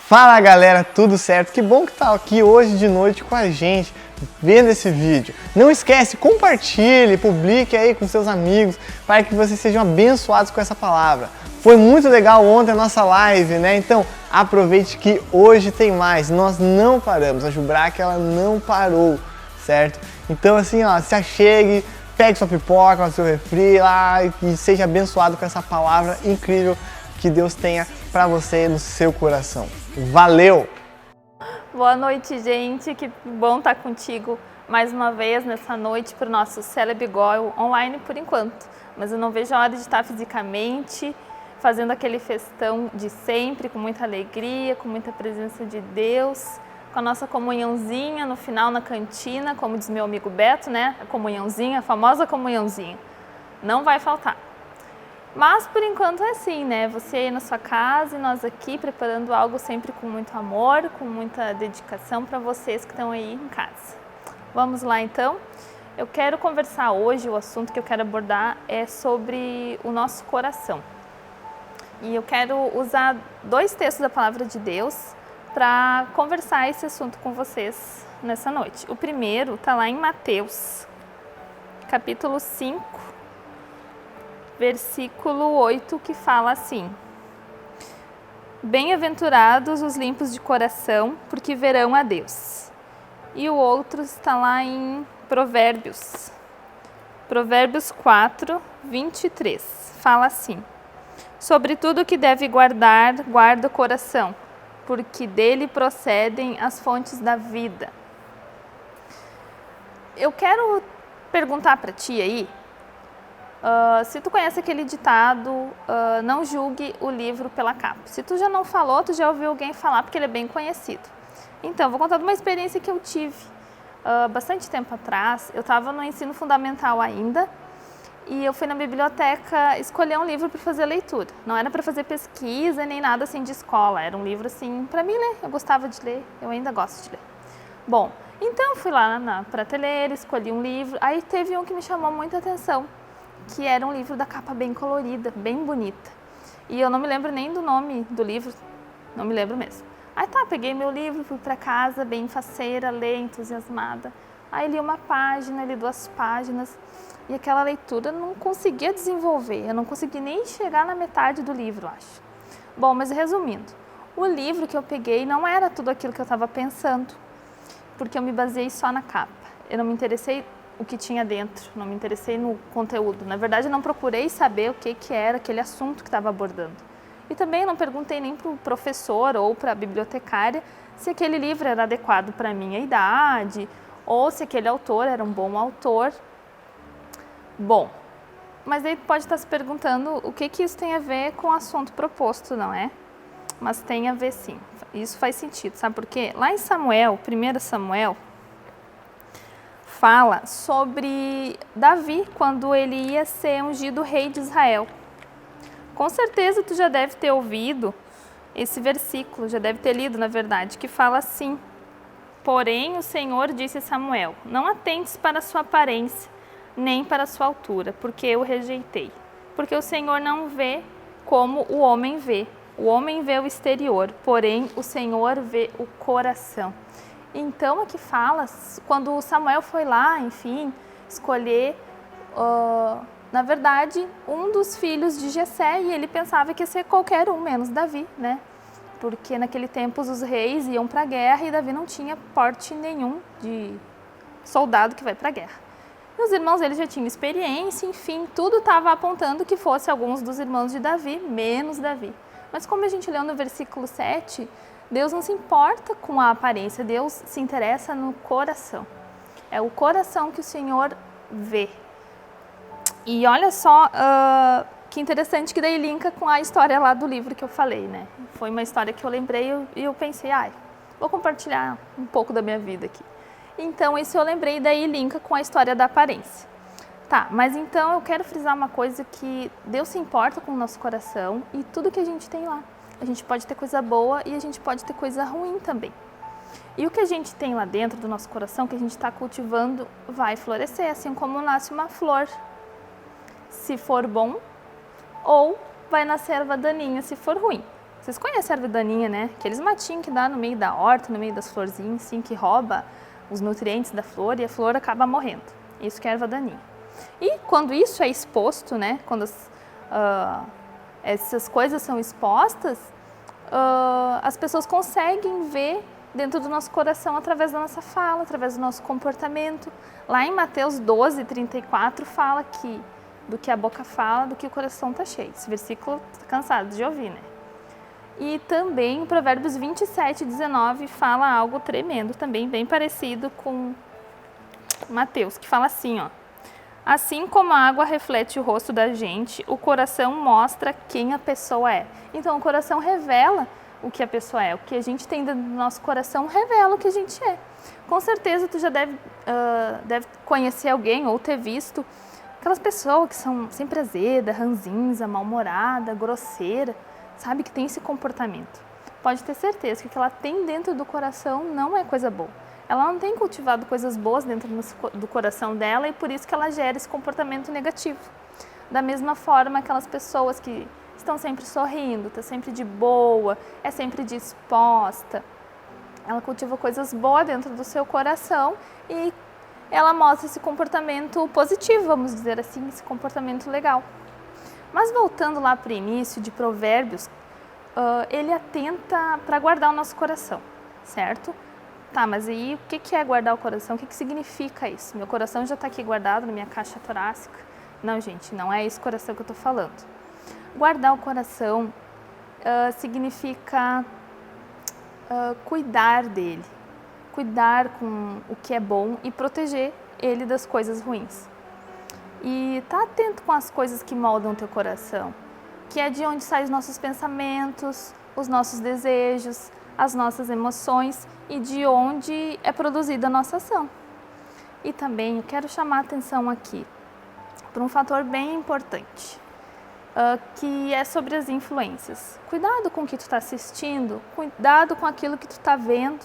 Fala galera, tudo certo? Que bom que tá aqui hoje de noite com a gente, vendo esse vídeo. Não esquece, compartilhe, publique aí com seus amigos, para que vocês sejam abençoados com essa palavra. Foi muito legal ontem a nossa live, né? Então aproveite que hoje tem mais, nós não paramos, a Jubrac ela não parou, certo? Então assim, ó, se achegue, pegue sua pipoca, seu refri lá e seja abençoado com essa palavra incrível que Deus tenha para você no seu coração. Valeu! Boa noite, gente. Que bom estar contigo mais uma vez nessa noite para o nosso Celebre Goel online por enquanto. Mas eu não vejo a hora de estar fisicamente, fazendo aquele festão de sempre, com muita alegria, com muita presença de Deus, com a nossa comunhãozinha no final na cantina, como diz meu amigo Beto, né? A comunhãozinha, a famosa comunhãozinha. Não vai faltar. Mas por enquanto é assim, né? Você aí na sua casa e nós aqui preparando algo sempre com muito amor, com muita dedicação para vocês que estão aí em casa. Vamos lá então? Eu quero conversar hoje, o assunto que eu quero abordar é sobre o nosso coração. E eu quero usar dois textos da Palavra de Deus para conversar esse assunto com vocês nessa noite. O primeiro está lá em Mateus, capítulo 5. Versículo 8, que fala assim: Bem-aventurados os limpos de coração, porque verão a Deus. E o outro está lá em Provérbios. Provérbios 4, 23. Fala assim: Sobre tudo que deve guardar, guarda o coração, porque dele procedem as fontes da vida. Eu quero perguntar para ti aí, se tu conhece aquele ditado, não julgue o livro pela capa. Se tu já não falou, tu já ouviu alguém falar, porque ele é bem conhecido. Então, vou contar de uma experiência que eu tive bastante tempo atrás. Eu estava no ensino fundamental ainda e eu fui na biblioteca escolher um livro para fazer leitura. Não era para fazer pesquisa nem nada assim de escola, era um livro assim para mim ler. Eu gostava de ler, eu ainda gosto de ler. Bom, então fui lá na prateleira, escolhi um livro, aí teve um que me chamou muita atenção, que era um livro da capa bem colorida, bem bonita. E eu não me lembro nem do nome do livro, não me lembro mesmo. Aí tá, peguei meu livro, fui para casa, bem faceira, ler, entusiasmada. Aí li uma página, li 2 páginas, e aquela leitura eu não conseguia desenvolver, eu não consegui nem chegar na metade do livro, acho. Bom, mas resumindo, o livro que eu peguei não era tudo aquilo que eu estava pensando, porque eu me baseei só na capa. Eu não me interessei o que tinha dentro, não me interessei no conteúdo. Na verdade, eu não procurei saber o que era aquele assunto que estava abordando. E também não perguntei nem para o professor ou para a bibliotecária se aquele livro era adequado para a minha idade ou se aquele autor era um bom autor. Bom, mas aí pode estar se perguntando o que isso tem a ver com o assunto proposto, não é? Mas tem a ver sim, isso faz sentido, sabe por quê? Lá em Samuel, 1 Samuel, fala sobre Davi, quando ele ia ser ungido rei de Israel. Com certeza tu já deve ter ouvido esse versículo, já deve ter lido, na verdade, que fala assim: Porém o Senhor disse a Samuel, não atentes para a sua aparência, nem para a sua altura, porque eu o rejeitei. Porque o Senhor não vê como o homem vê. O homem vê o exterior, porém o Senhor vê o coração. Então, aqui fala, quando Samuel foi lá, enfim, escolher, na verdade, um dos filhos de Jessé, e ele pensava que ia ser qualquer um, menos Davi, né? Porque naquele tempo os reis iam para a guerra e Davi não tinha porte nenhum de soldado que vai para a guerra. E os irmãos dele já tinham experiência, enfim, tudo estava apontando que fosse alguns dos irmãos de Davi, menos Davi. Mas como a gente leu no versículo 7, Deus não se importa com a aparência, Deus se interessa no coração. É o coração que o Senhor vê. E olha só que interessante que daí linka com a história lá do livro que eu falei, né? Foi uma história que eu lembrei e eu pensei, vou compartilhar um pouco da minha vida aqui. Então, isso eu lembrei e daí linka com a história da aparência. Tá, mas então eu quero frisar uma coisa, que Deus se importa com o nosso coração e tudo que a gente tem lá. A gente pode ter coisa boa e a gente pode ter coisa ruim também. E o que a gente tem lá dentro do nosso coração, que a gente está cultivando, vai florescer, assim como nasce uma flor. Se for bom, ou vai nascer erva daninha se for ruim. Vocês conhecem a erva daninha, né? Aqueles matinhos que dá no meio da horta, no meio das florzinhas, assim, que rouba os nutrientes da flor e a flor acaba morrendo. Isso que é a erva daninha. E quando isso é exposto, né? Quando essas coisas são expostas, as pessoas conseguem ver dentro do nosso coração através da nossa fala, através do nosso comportamento. Lá em Mateus 12, 34, fala que do que a boca fala, do que o coração está cheio. Esse versículo está cansado de ouvir, né? E também o Provérbios 27, 19 fala algo tremendo, também bem parecido com Mateus, que fala assim, ó. Assim como a água reflete o rosto da gente, o coração mostra quem a pessoa é. Então, o coração revela o que a pessoa é. O que a gente tem dentro do nosso coração revela o que a gente é. Com certeza, tu já deve conhecer alguém ou ter visto aquelas pessoas que são sempre azeda, ranzinza, mal-humorada, grosseira, sabe, que tem esse comportamento. Pode ter certeza que o que ela tem dentro do coração não é coisa boa. Ela não tem cultivado coisas boas dentro do coração dela e por isso que ela gera esse comportamento negativo. Da mesma forma, aquelas pessoas que estão sempre sorrindo, está sempre de boa, é sempre disposta, ela cultiva coisas boas dentro do seu coração e ela mostra esse comportamento positivo, vamos dizer assim, esse comportamento legal. Mas voltando lá para o início de Provérbios, ele atenta para guardar o nosso coração, certo? Tá, mas aí o que é guardar o coração? O que significa isso? Meu coração já está aqui guardado na minha caixa torácica? Não, gente, não é esse coração que eu estou falando. Guardar o coração significa cuidar dele, cuidar com o que é bom e proteger ele das coisas ruins. E tá atento com as coisas que moldam o teu coração, que é de onde saem os nossos pensamentos, os nossos desejos, as nossas emoções e de onde é produzida a nossa ação. E também eu quero chamar a atenção aqui para um fator bem importante, que é sobre as influências. Cuidado com o que tu está assistindo, cuidado com aquilo que tu está vendo,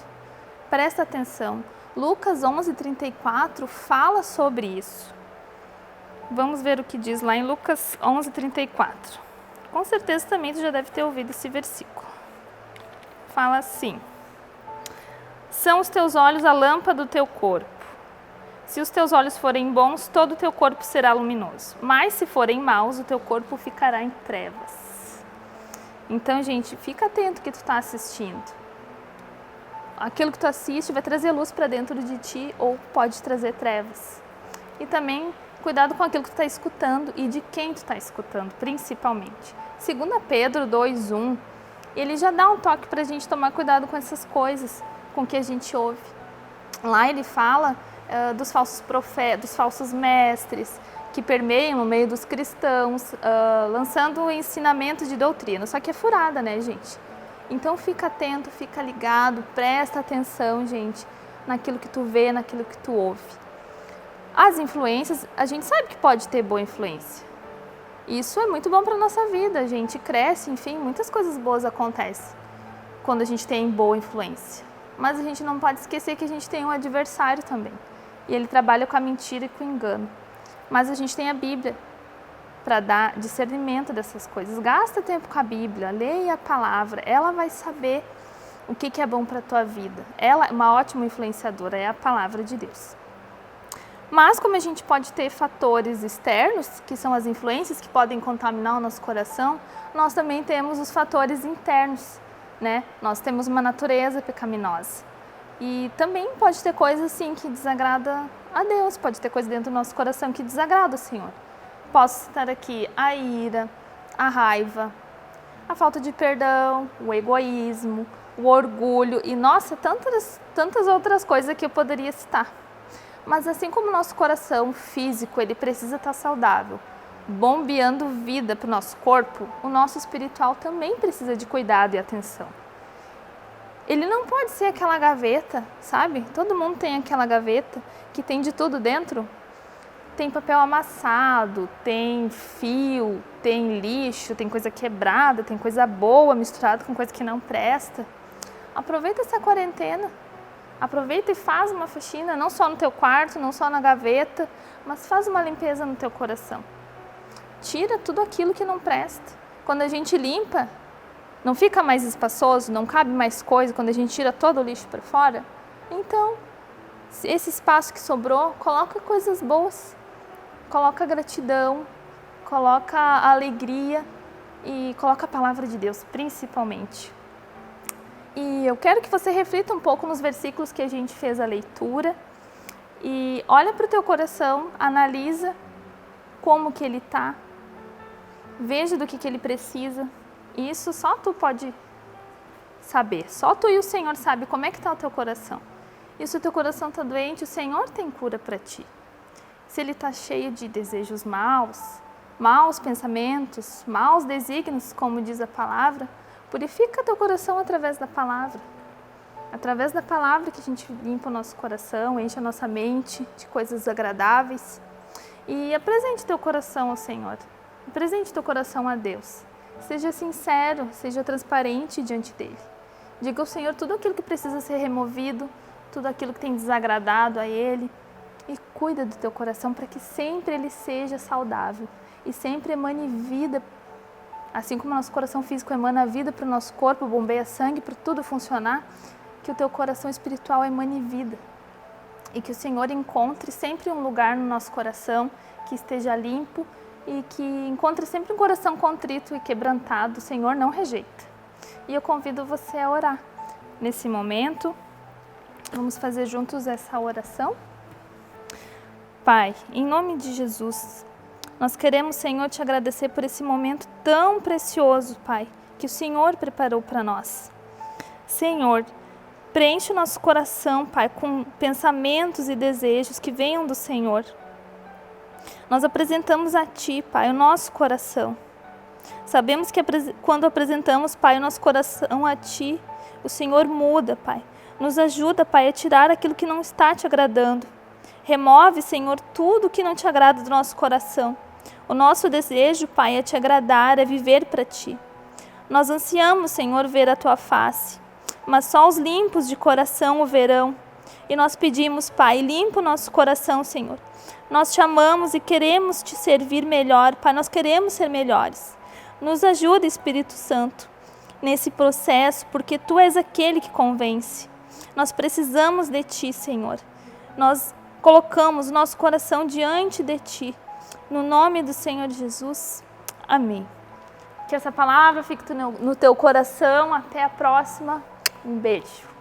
presta atenção. Lucas 11:34 fala sobre isso. Vamos ver o que diz lá em Lucas 11:34. Com certeza também tu já deve ter ouvido esse versículo. Fala assim: são os teus olhos a lâmpada do teu corpo. Se os teus olhos forem bons, todo o teu corpo será luminoso. Mas se forem maus, o teu corpo ficará em trevas. Então, gente, fica atento ao que tu está assistindo. Aquilo que tu assiste vai trazer luz para dentro de ti ou pode trazer trevas. E também cuidado com aquilo que tu está escutando e de quem tu está escutando, principalmente. 2 Pedro 2:1, ele já dá um toque para a gente tomar cuidado com essas coisas, com o que a gente ouve. Lá ele fala dos falsos profetas, dos falsos mestres, que permeiam no meio dos cristãos, lançando ensinamentos de doutrina. Só que é furada, né, gente? Então fica atento, fica ligado, presta atenção, gente, naquilo que tu vê, naquilo que tu ouve. As influências, a gente sabe que pode ter boa influência. Isso é muito bom para a nossa vida, a gente cresce, enfim, muitas coisas boas acontecem quando a gente tem boa influência. Mas a gente não pode esquecer que a gente tem um adversário também. E ele trabalha com a mentira e com o engano. Mas a gente tem a Bíblia para dar discernimento dessas coisas. Gasta tempo com a Bíblia, leia a palavra, ela vai saber o que é bom para a tua vida. Ela é uma ótima influenciadora, é a palavra de Deus. Mas como a gente pode ter fatores externos, que são as influências que podem contaminar o nosso coração, nós também temos os fatores internos, né? Nós temos uma natureza pecaminosa. E também pode ter coisa assim que desagrada a Deus, pode ter coisa dentro do nosso coração que desagrada o Senhor. Posso citar aqui a ira, a raiva, a falta de perdão, o egoísmo, o orgulho e, nossa, tantas outras coisas que eu poderia citar. Mas assim como o nosso coração físico, ele precisa estar saudável, bombeando vida para o nosso corpo, o nosso espiritual também precisa de cuidado e atenção. Ele não pode ser aquela gaveta, sabe? Todo mundo tem aquela gaveta que tem de tudo dentro. Tem papel amassado, tem fio, tem lixo, tem coisa quebrada, tem coisa boa misturada com coisa que não presta. Aproveita essa quarentena. Aproveita e faz uma faxina, não só no teu quarto, não só na gaveta, mas faz uma limpeza no teu coração. Tira tudo aquilo que não presta. Quando a gente limpa, não fica mais espaçoso, não cabe mais coisa quando a gente tira todo o lixo para fora? Então, esse espaço que sobrou, coloca coisas boas, coloca gratidão, coloca alegria e coloca a palavra de Deus, principalmente. E eu quero que você reflita um pouco nos versículos que a gente fez a leitura e olha para o teu coração, analisa como que ele está, veja do que ele precisa. E isso só tu pode saber, só tu e o Senhor sabe como é que está o teu coração. E se o teu coração está doente, o Senhor tem cura para ti. Se ele está cheio de desejos maus pensamentos, maus desígnios, como diz a palavra, purifica teu coração através da palavra. Através da palavra que a gente limpa o nosso coração, enche a nossa mente de coisas agradáveis. E apresente teu coração ao Senhor, apresente teu coração a Deus. Seja sincero, seja transparente diante dele. Diga ao Senhor tudo aquilo que precisa ser removido, tudo aquilo que tem desagradado a ele. E cuida do teu coração para que sempre ele seja saudável e sempre emane vida. Assim como o nosso coração físico emana vida para o nosso corpo, bombeia sangue para tudo funcionar, que o teu coração espiritual emane vida. E que o Senhor encontre sempre um lugar no nosso coração que esteja limpo e que encontre sempre um coração contrito e quebrantado. O Senhor não rejeita. E eu convido você a orar. Nesse momento, vamos fazer juntos essa oração. Pai, em nome de Jesus, nós queremos, Senhor, te agradecer por esse momento tão precioso, Pai, que o Senhor preparou para nós. Senhor, preenche o nosso coração, Pai, com pensamentos e desejos que venham do Senhor. Nós apresentamos a Ti, Pai, o nosso coração. Sabemos que quando apresentamos, Pai, o nosso coração a Ti, o Senhor muda, Pai. Nos ajuda, Pai, a tirar aquilo que não está Te agradando. Remove, Senhor, tudo que não Te agrada do nosso coração. O nosso desejo, Pai, é Te agradar, é viver para Ti. Nós ansiamos, Senhor, ver a Tua face, mas só os limpos de coração o verão. E nós pedimos, Pai, limpa o nosso coração, Senhor. Nós Te amamos e queremos Te servir melhor, Pai, nós queremos ser melhores. Nos ajuda, Espírito Santo, nesse processo, porque Tu és aquele que convence. Nós precisamos de Ti, Senhor. Nós colocamos o nosso coração diante de Ti. No nome do Senhor Jesus. Amém. Que essa palavra fique no teu coração. Até a próxima. Um beijo.